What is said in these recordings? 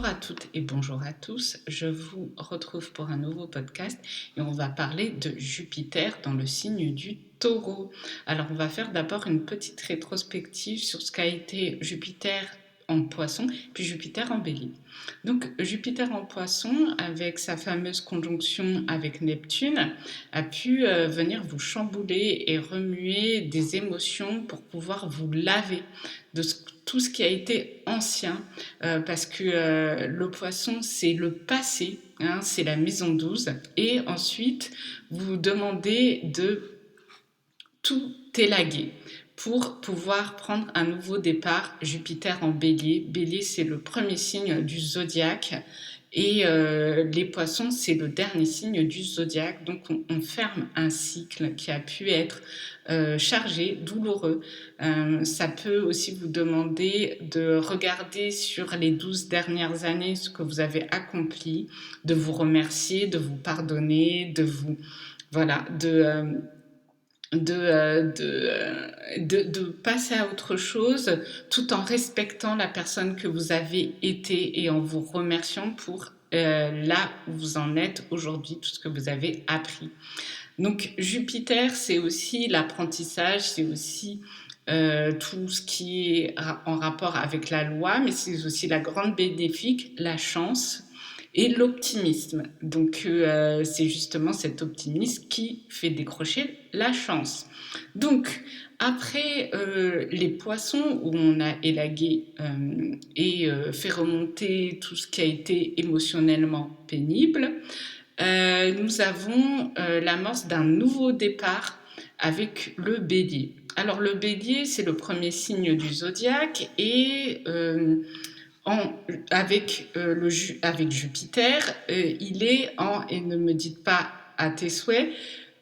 Bonjour à toutes et bonjour à tous. Je vous retrouve pour un nouveau podcast et on va parler de Jupiter dans le signe du Taureau. Alors, on va faire d'abord une petite rétrospective sur ce qu'a été Jupiter en Poisson, puis Jupiter en Bélier. Donc, Jupiter en Poisson, avec sa fameuse conjonction avec Neptune, a pu venir vous chambouler et remuer des émotions pour pouvoir vous laver de tout ce qui a été ancien, parce que le poisson, c'est le passé, hein, c'est la maison 12, et ensuite, vous demandez de tout élaguer pour pouvoir prendre un nouveau départ. Jupiter en Bélier. Bélier, c'est le premier signe du zodiaque. Et les poissons, c'est le dernier signe du zodiaque. Donc, on ferme un cycle qui a pu être chargé, douloureux. Ça peut aussi vous demander de regarder sur les 12 dernières années ce que vous avez accompli, de vous remercier, de vous pardonner, de vous... Voilà, de passer à autre chose tout en respectant la personne que vous avez été et en vous remerciant pour là où vous en êtes aujourd'hui, tout ce que vous avez appris. Donc Jupiter, c'est aussi l'apprentissage, c'est aussi tout ce qui est en rapport avec la loi, mais c'est aussi la grande bénéfique, la chance et l'optimisme. Donc c'est justement cet optimisme qui fait décrocher la chance. Donc après les poissons où on a élagué et fait remonter tout ce qui a été émotionnellement pénible, nous avons l'amorce d'un nouveau départ avec le bélier. Alors le bélier, c'est le premier signe du zodiaque et avec Jupiter, il est en, et ne me dites pas à tes souhaits,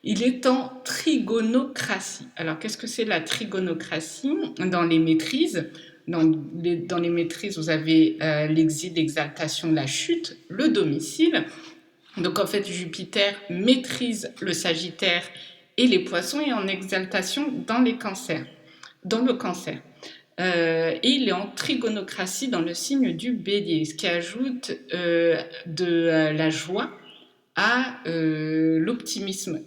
il est en trigonocratie. Alors qu'est-ce que c'est la trigonocratie? Dans les maîtrises, dans les maîtrises, vous avez l'exil, l'exaltation, la chute, le domicile. Donc en fait, Jupiter maîtrise le Sagittaire et les Poissons et en exaltation dans les cancers, dans le cancer. Et il est en trigonocratie dans le signe du Bélier, ce qui ajoute de la joie à l'optimisme.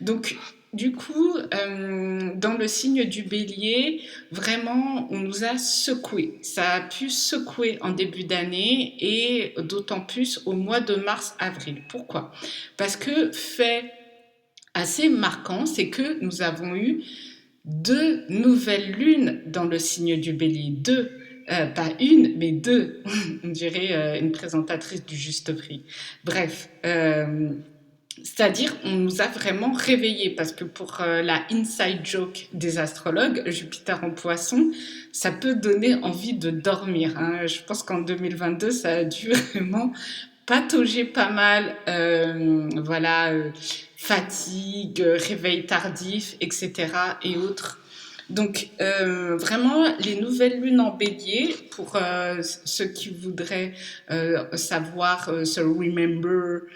Donc, du coup, dans le signe du Bélier, vraiment, on nous a secoué. Ça a pu secouer en début d'année et d'autant plus au mois de mars-avril. Pourquoi? Parce que fait assez marquant, c'est que nous avons eu 2 nouvelles lunes dans le signe du Bélier. 2, pas une, mais 2. On dirait une présentatrice du Juste Prix. Bref, c'est-à-dire, on nous a vraiment réveillés parce que pour la inside joke des astrologues, Jupiter en Poisson, ça peut donner envie de dormir, hein. Je pense qu'en 2022, ça a dû vraiment patauger pas mal, voilà, fatigue, réveil tardif, etc. et autres. Donc, vraiment, les nouvelles lunes en bélier, pour ceux qui voudraient savoir, se remember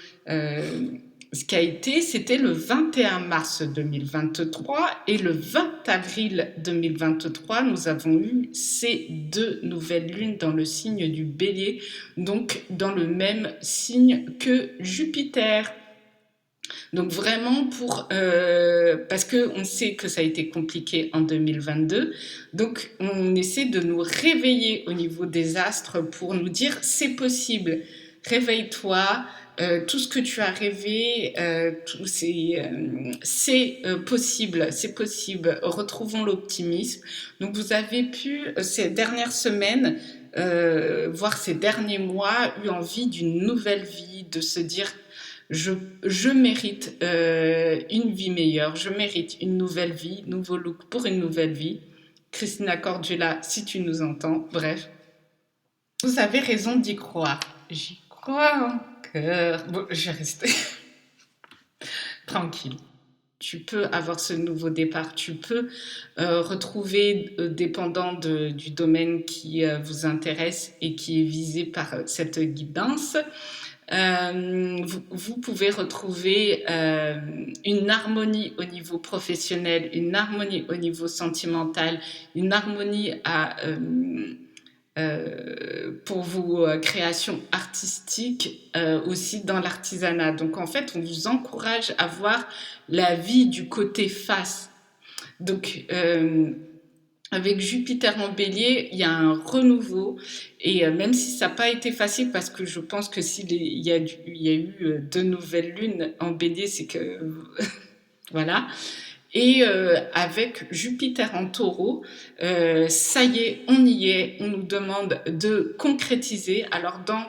ce qui a été, c'était le 21 mars 2023 et le 20 avril 2023, nous avons eu ces 2 nouvelles lunes dans le signe du Bélier, donc dans le même signe que Jupiter. Donc vraiment parce qu'on sait que ça a été compliqué en 2022, donc on essaie de nous réveiller au niveau des astres pour nous dire c'est possible, réveille-toi, tout ce que tu as rêvé, c'est possible, retrouvons l'optimisme. Donc vous avez pu ces dernières semaines, voire ces derniers mois, eu envie d'une nouvelle vie, de se dire je mérite une vie meilleure, je mérite une nouvelle vie, nouveau look pour une nouvelle vie. Christina Cordula, si tu nous entends, bref. Vous avez raison d'y croire. J'y crois encore. Bon, je vais rester tranquille. Tu peux avoir ce nouveau départ, tu peux retrouver, dépendant du domaine qui vous intéresse et qui est visé par cette guidance, vous pouvez retrouver une harmonie au niveau professionnel, une harmonie au niveau sentimental, une harmonie pour vos créations artistiques aussi dans l'artisanat. Donc en fait, on vous encourage à voir la vie du côté face. Donc avec Jupiter en bélier, il y a un renouveau et même si ça n'a pas été facile parce que je pense que il y a eu deux nouvelles lunes en bélier, c'est que voilà. Et avec Jupiter en taureau, ça y est, on y est, on nous demande de concrétiser. Alors dans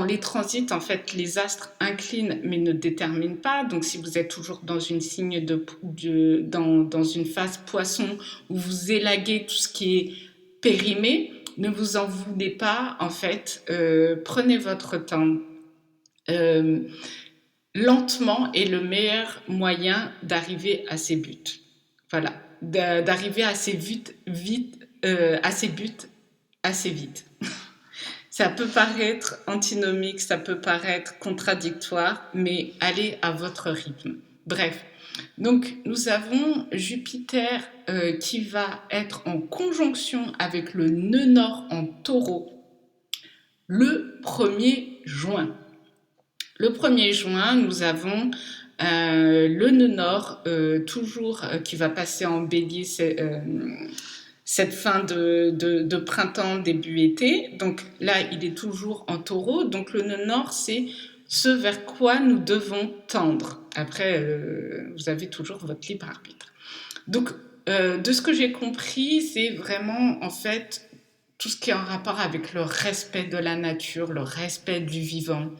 les transits, en fait, les astres inclinent mais ne déterminent pas. Donc si vous êtes toujours dans une signe dans une phase poisson où vous élaguez tout ce qui est périmé, ne vous en voulez pas, en fait, prenez votre temps. Euh, Lentement est le meilleur moyen d'arriver à ses buts. Voilà, d'arriver à ses buts assez vite. Ça peut paraître antinomique, ça peut paraître contradictoire, mais allez à votre rythme. Bref, donc nous avons Jupiter qui va être en conjonction avec le nœud nord en taureau le 1er juin. Le 1er juin, nous avons le nœud nord, toujours qui va passer en bélier cette fin de printemps, début été. Donc là, il est toujours en taureau. Donc le nœud nord, c'est ce vers quoi nous devons tendre. Après, vous avez toujours votre libre arbitre. Donc, de ce que j'ai compris, c'est vraiment, en fait, tout ce qui est en rapport avec le respect de la nature, le respect du vivant.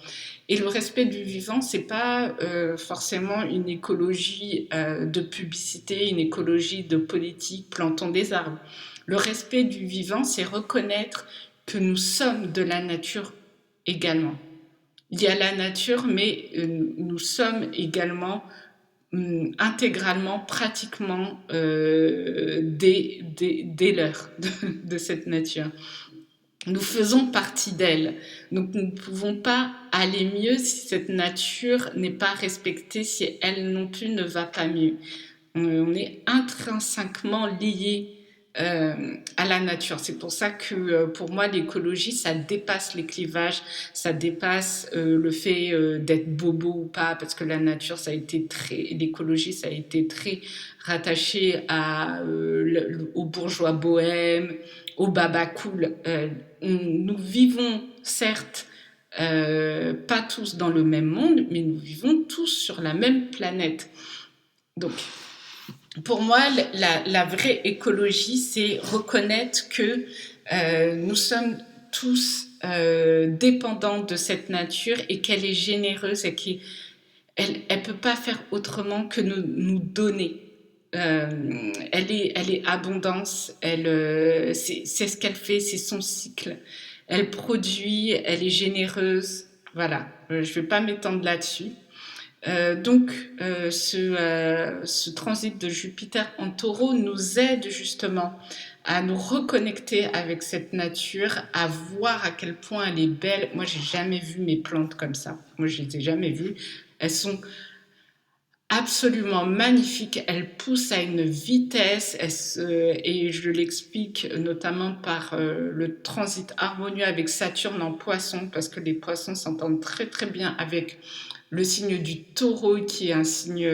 Et le respect du vivant, c'est pas forcément une écologie de publicité, une écologie de politique, plantons des arbres. Le respect du vivant, c'est reconnaître que nous sommes de la nature également. Il y a la nature, mais nous sommes également intégralement, pratiquement des leurs de cette nature. Nous faisons partie d'elle. Donc nous ne pouvons pas aller mieux si cette nature n'est pas respectée, si elle non plus ne va pas mieux. On est intrinsèquement liés à la nature. C'est pour ça que pour moi l'écologie, ça dépasse les clivages, ça dépasse le fait d'être bobo ou pas, parce que la nature, l'écologie, ça a été très rattaché aux bourgeois bohèmes, aux baba cool. Nous vivons certes pas tous dans le même monde, mais nous vivons tous sur la même planète. Donc, pour moi, la vraie écologie, c'est reconnaître que nous sommes tous dépendants de cette nature et qu'elle est généreuse et qu'elle ne peut pas faire autrement que nous donner. Elle est abondance, c'est ce qu'elle fait, c'est son cycle. Elle produit, elle est généreuse. Voilà, je ne vais pas m'étendre là-dessus. Ce transit de Jupiter en taureau nous aide justement à nous reconnecter avec cette nature, à voir à quel point elle est belle. Moi, j'ai jamais vu mes plantes comme ça. Moi, je les ai jamais vues. Elles sont absolument magnifiques. Elles poussent à une vitesse et je l'explique notamment par le transit harmonieux avec Saturne en poisson, parce que les poissons s'entendent très très bien avec le signe du taureau qui est un signe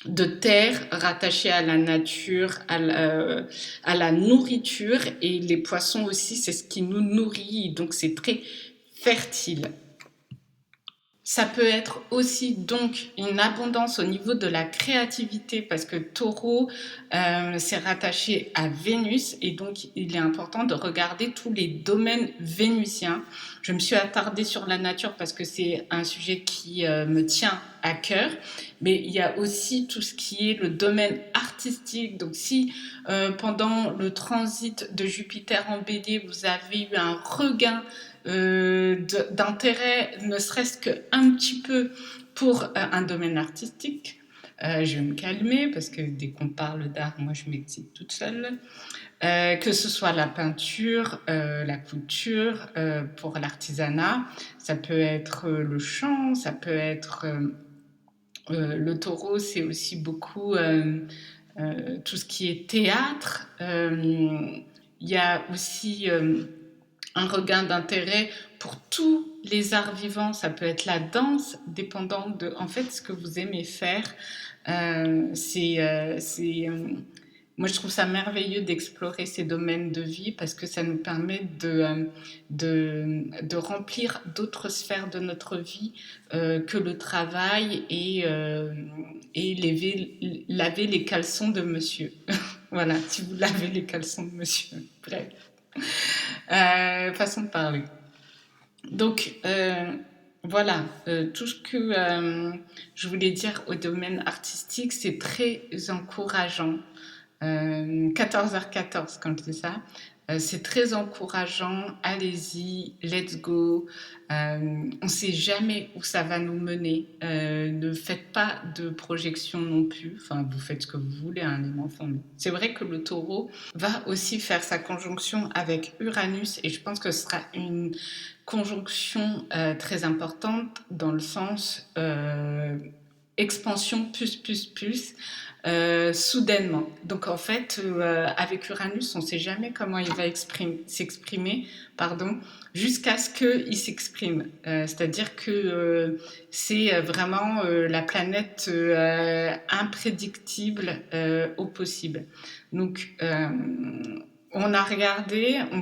de terre rattaché à la nature, à la nourriture, et les poissons aussi, c'est ce qui nous nourrit, donc c'est très fertile. Ça peut être aussi donc une abondance au niveau de la créativité parce que Taureau c'est rattaché à Vénus et donc il est important de regarder tous les domaines vénusiens. Je me suis attardée sur la nature parce que c'est un sujet qui me tient à cœur, mais il y a aussi tout ce qui est le domaine artistique. Donc si pendant le transit de Jupiter en Bélier vous avez eu un regain d'intérêt, ne serait-ce qu'un petit peu pour un domaine artistique. Je vais me calmer parce que dès qu'on parle d'art, moi je m'excite toute seule. Que ce soit la peinture, la couture, pour l'artisanat, ça peut être le chant, ça peut être le taureau, c'est aussi beaucoup tout ce qui est théâtre. Il y a aussi un regain d'intérêt pour tous les arts vivants. Ça peut être la danse, dépendant de en fait ce que vous aimez faire. C'est moi, je trouve ça merveilleux d'explorer ces domaines de vie parce que ça nous permet de remplir d'autres sphères de notre vie que le travail et laver les caleçons de monsieur. Voilà, si vous lavez les caleçons de monsieur. Bref, façon de parler. Donc, voilà, tout ce que je voulais dire au domaine artistique, c'est très encourageant. 14h14 quand je dis ça. C'est très encourageant, allez-y, let's go. On ne sait jamais où ça va nous mener. Ne faites pas de projection non plus. Enfin, vous faites ce que vous voulez, hein, les enfants. C'est vrai que le taureau va aussi faire sa conjonction avec Uranus et je pense que ce sera une conjonction très importante dans le sens expansion plus soudainement. Donc en fait, avec Uranus, on ne sait jamais comment il va s'exprimer, pardon, jusqu'à ce qu'il s'exprime. C'est-à-dire que c'est vraiment la planète imprédictible au possible. Donc on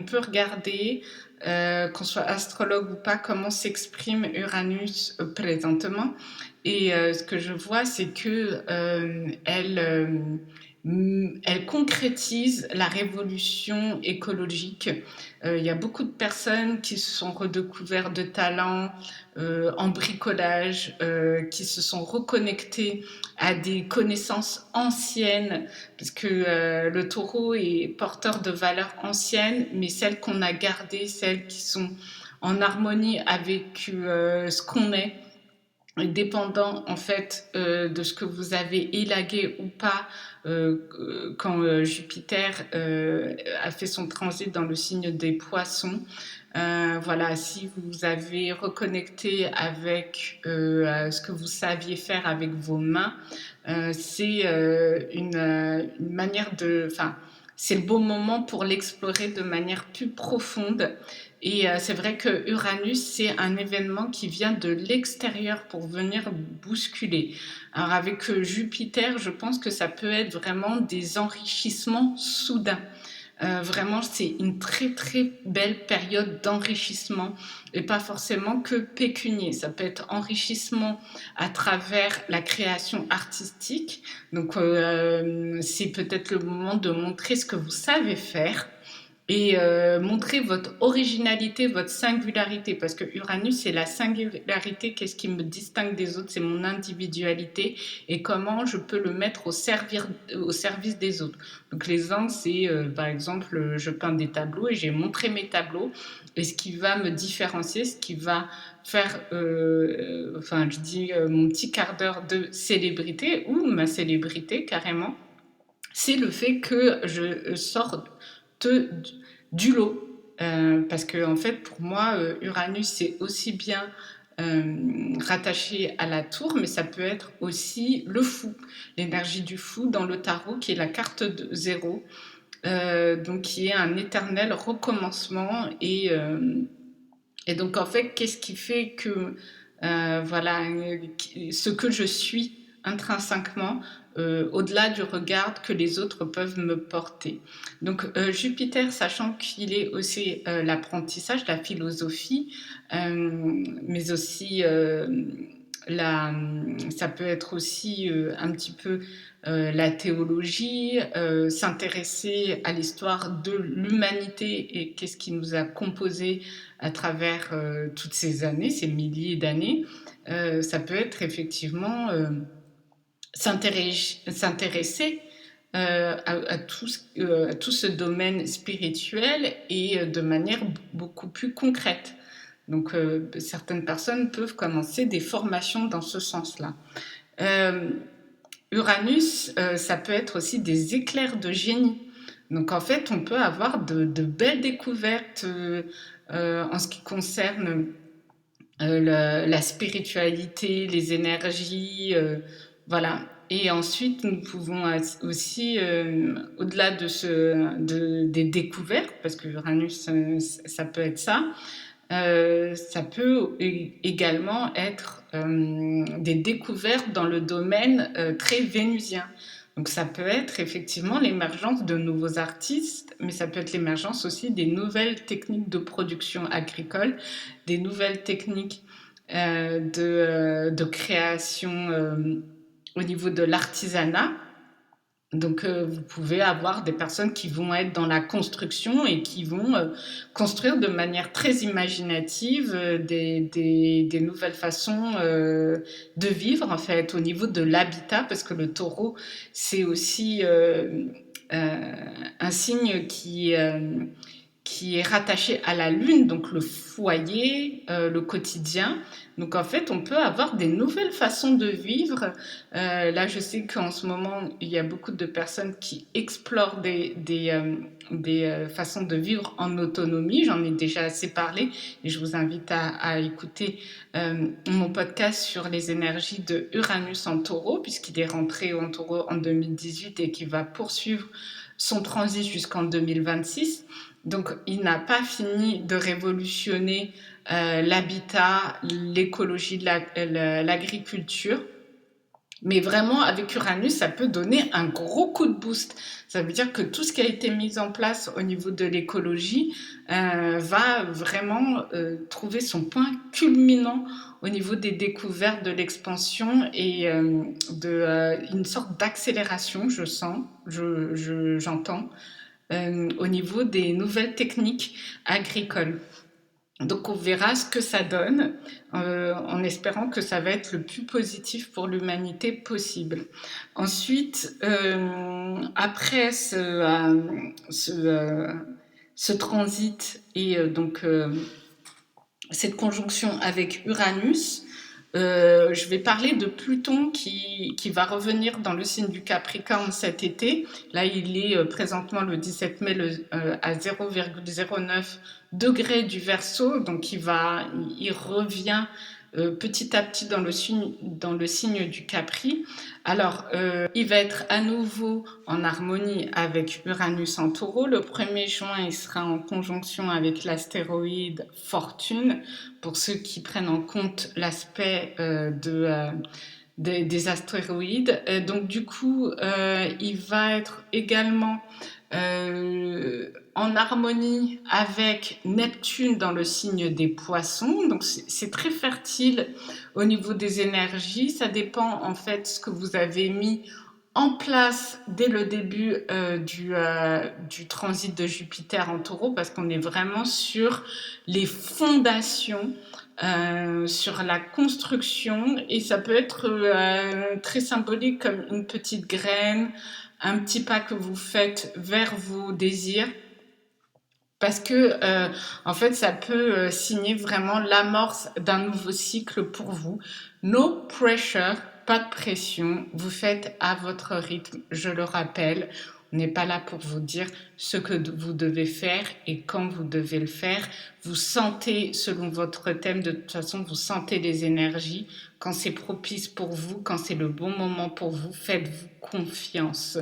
peut regarder, qu'on soit astrologue ou pas, comment s'exprime Uranus présentement. Et ce que je vois, c'est que elle concrétise la révolution écologique. Il y a beaucoup de personnes qui se sont redécouvertes de talents en bricolage, qui se sont reconnectées à des connaissances anciennes, parce que le taureau est porteur de valeurs anciennes, mais celles qu'on a gardées, celles qui sont en harmonie avec ce qu'on est, dépendant en fait de ce que vous avez élagué ou pas quand Jupiter a fait son transit dans le signe des poissons. Voilà, si vous avez reconnecté avec ce que vous saviez faire avec vos mains, c'est une manière de... Enfin, c'est le bon moment pour l'explorer de manière plus profonde. Et c'est vrai que Uranus, c'est un événement qui vient de l'extérieur pour venir bousculer. Alors avec Jupiter, je pense que ça peut être vraiment des enrichissements soudains. Vraiment, c'est une très très belle période d'enrichissement et pas forcément que pécunier. Ça peut être enrichissement à travers la création artistique. Donc, c'est peut-être le moment de montrer ce que vous savez faire et montrer votre originalité, votre singularité, parce que Uranus, c'est la singularité, qu'est-ce qui me distingue des autres, c'est mon individualité et comment je peux le mettre au service des autres. Donc l'exemple, c'est par exemple, je peins des tableaux et j'ai montré mes tableaux, et ce qui va me différencier, ce qui va faire, enfin je dis mon petit quart d'heure de célébrité, ou ma célébrité carrément, c'est le fait que je sorte de, du lot. Parce que en fait, pour moi, Uranus, c'est aussi bien rattaché à la tour, mais ça peut être aussi le fou, l'énergie du fou dans le tarot, qui est la carte de zéro, donc qui est un éternel recommencement. Et donc, en fait, qu'est-ce qui fait que, voilà, ce que je suis intrinsèquement, au-delà du regard que les autres peuvent me porter. Donc, Jupiter, sachant qu'il est aussi l'apprentissage, la philosophie, mais aussi ça peut être aussi un petit peu la théologie, s'intéresser à l'histoire de l'humanité et qu'est-ce qui nous a composé à travers toutes ces années, ces milliers d'années. Ça peut être effectivement s'intéresser à tout ce domaine spirituel et de manière beaucoup plus concrète. Donc, certaines personnes peuvent commencer des formations dans ce sens-là. Uranus, ça peut être aussi des éclairs de génie. Donc, en fait, on peut avoir de belles découvertes en ce qui concerne la spiritualité, les énergies, voilà. Et ensuite, nous pouvons aussi, au-delà des découvertes, parce que Uranus, ça peut être ça peut également être des découvertes dans le domaine très vénusien. Donc ça peut être effectivement l'émergence de nouveaux artistes, mais ça peut être l'émergence aussi des nouvelles techniques de production agricole, des nouvelles techniques de création au niveau de l'artisanat. Donc, vous pouvez avoir des personnes qui vont être dans la construction et qui vont construire de manière très imaginative des nouvelles façons de vivre, en fait, au niveau de l'habitat, parce que le taureau, c'est aussi un signe qui est rattaché à la lune, donc le foyer, le quotidien. Donc en fait, on peut avoir des nouvelles façons de vivre. Là, je sais qu'en ce moment, il y a beaucoup de personnes qui explorent des façons de vivre en autonomie. J'en ai déjà assez parlé et je vous invite à écouter mon podcast sur les énergies de Uranus en taureau, puisqu'il est rentré en taureau en 2018 et qui va poursuivre son transit jusqu'en 2026. Donc, il n'a pas fini de révolutionner l'habitat, l'écologie, l'agriculture. Mais vraiment, avec Uranus, ça peut donner un gros coup de boost. Ça veut dire que tout ce qui a été mis en place au niveau de l'écologie va vraiment trouver son point culminant au niveau des découvertes, de l'expansion et une sorte d'accélération, je sens, j'entends, au niveau des nouvelles techniques agricoles. Donc on verra ce que ça donne en espérant que ça va être le plus positif pour l'humanité possible. Ensuite, après ce transit et donc cette conjonction avec Uranus, je vais parler de Pluton qui va revenir dans le signe du Capricorne cet été. Là, il est présentement le 17 mai à 0,09 degrés du Verseau, donc il revient petit à petit dans le signe du Capri. Alors, il va être à nouveau en harmonie avec Uranus en taureau. Le 1er juin, il sera en conjonction avec l'astéroïde Fortune, pour ceux qui prennent en compte l'aspect des astéroïdes. Donc du coup, il va être également en harmonie avec Neptune dans le signe des poissons. Donc c'est très fertile au niveau des énergies. Ça dépend en fait ce que vous avez mis en place dès le début du transit de Jupiter en taureau, parce qu'on est vraiment sur les fondations, sur la construction, et ça peut être très symbolique comme une petite graine, un petit pas que vous faites vers vos désirs, parce que en fait ça peut signer vraiment l'amorce d'un nouveau cycle pour vous. No pressure, pas de pression, vous faites à votre rythme, je le rappelle. On n'est pas là pour vous dire ce que vous devez faire et quand vous devez le faire. Vous sentez, selon votre thème, de toute façon, vous sentez les énergies. Quand c'est propice pour vous, quand c'est le bon moment pour vous, faites-vous confiance.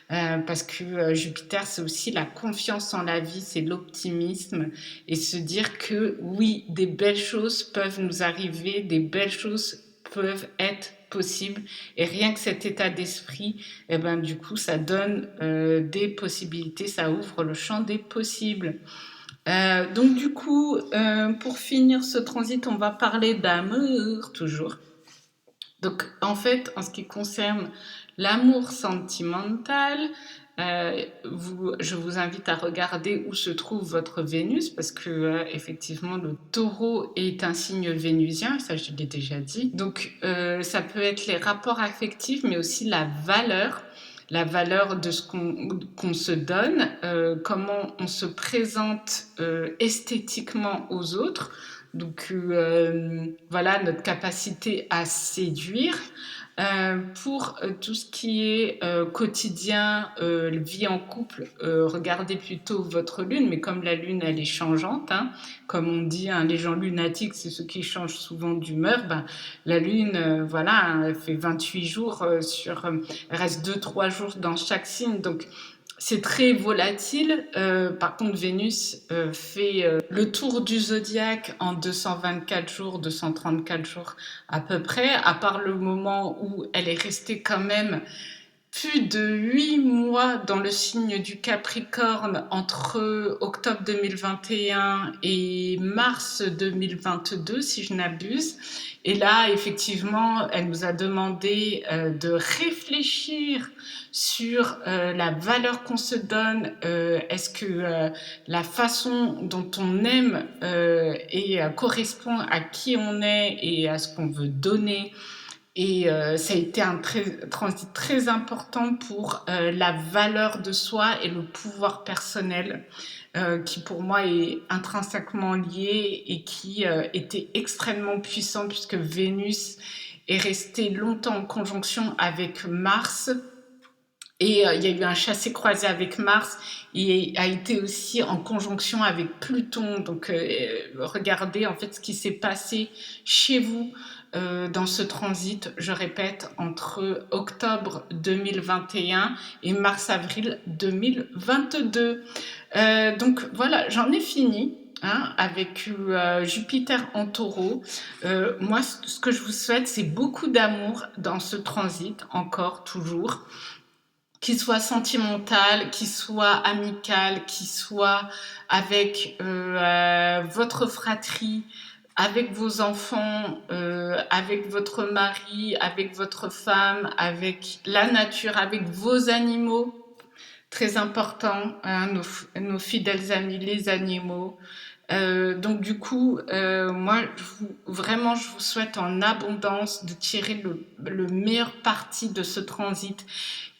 Parce que Jupiter, c'est aussi la confiance en la vie, c'est l'optimisme et se dire que oui, des belles choses peuvent nous arriver, des belles choses peuvent être possibles, et rien que cet état d'esprit, eh ben, du coup, ça donne des possibilités, ça ouvre le champ des possibles. Donc du coup, pour finir ce transit, on va parler d'amour toujours. Donc, en fait, en ce qui concerne l'amour sentimental, je vous invite à regarder où se trouve votre Vénus, parce que effectivement, le taureau est un signe vénusien, ça je l'ai déjà dit. Donc, ça peut être les rapports affectifs, mais aussi la valeur de ce qu'on se donne, comment on se présente esthétiquement aux autres. Donc voilà, notre capacité à séduire, Pour tout ce qui est quotidien, vie en couple, regardez plutôt votre lune, mais comme la lune elle est changeante, hein, comme on dit, hein, les gens lunatiques, c'est ceux qui changent souvent d'humeur, ben, la lune, voilà, hein, elle fait 28 jours elle reste 2-3 jours dans chaque signe, donc c'est très volatile. Par contre, Vénus fait le tour du zodiaque en 224 jours, 234 jours à peu près, à part le moment où elle est restée quand même plus de 8 mois dans le signe du Capricorne entre octobre 2021 et mars 2022, si je n'abuse. Et là, effectivement, elle nous a demandé de réfléchir sur la valeur qu'on se donne. Est-ce que la façon dont on aime correspond à qui on est et à ce qu'on veut donner? Et ça a été un transit très important pour la valeur de soi et le pouvoir personnel qui pour moi est intrinsèquement lié et qui était extrêmement puissant puisque Vénus est restée longtemps en conjonction avec Mars. Et il y a eu un chassé-croisé avec Mars et a été aussi en conjonction avec Pluton. Donc regardez en fait ce qui s'est passé chez vous dans ce transit, je répète, entre octobre 2021 et mars-avril 2022. Donc voilà, j'en ai fini. Hein, avec Jupiter en taureau. Moi, ce que je vous souhaite, c'est beaucoup d'amour dans ce transit, encore, toujours, qu'il soit sentimental, qu'il soit amical, qu'il soit avec votre fratrie, avec vos enfants, avec votre mari, avec votre femme, avec la nature, avec vos animaux. Très important, hein, nos fidèles amis, les animaux. Donc du coup, moi, vraiment, je vous souhaite en abondance de tirer le meilleur parti de ce transit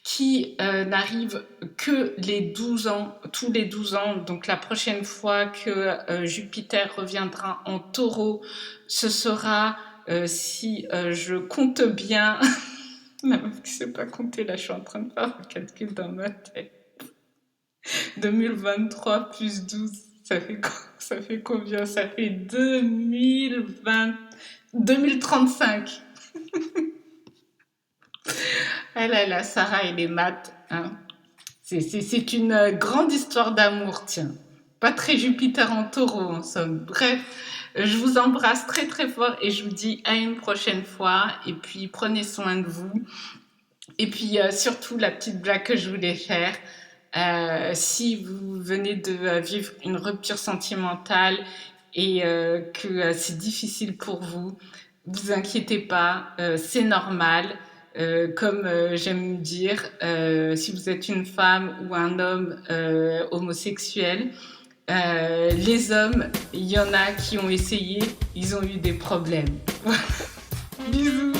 qui n'arrive que les 12 ans, tous les 12 ans. Donc la prochaine fois que Jupiter reviendra en taureau, ce sera, si je compte bien, la meuf qui ne sait pas compter, là je suis en train de faire un calcul dans ma tête. 2023 plus 12, ça fait combien? Ça fait 2035. Ah là là, Sarah et les maths, hein. C'est une grande histoire d'amour, tiens. Pas très Jupiter en taureau, en somme. Bref, je vous embrasse très très fort et je vous dis à une prochaine fois. Et puis, prenez soin de vous. Et puis, surtout, la petite blague que je voulais faire. Si vous venez de vivre une rupture sentimentale et que c'est difficile pour vous, vous inquiétez pas, c'est normal. Comme j'aime dire, si vous êtes une femme ou un homme homosexuel, les hommes, il y en a qui ont essayé, ils ont eu des problèmes. Bisous.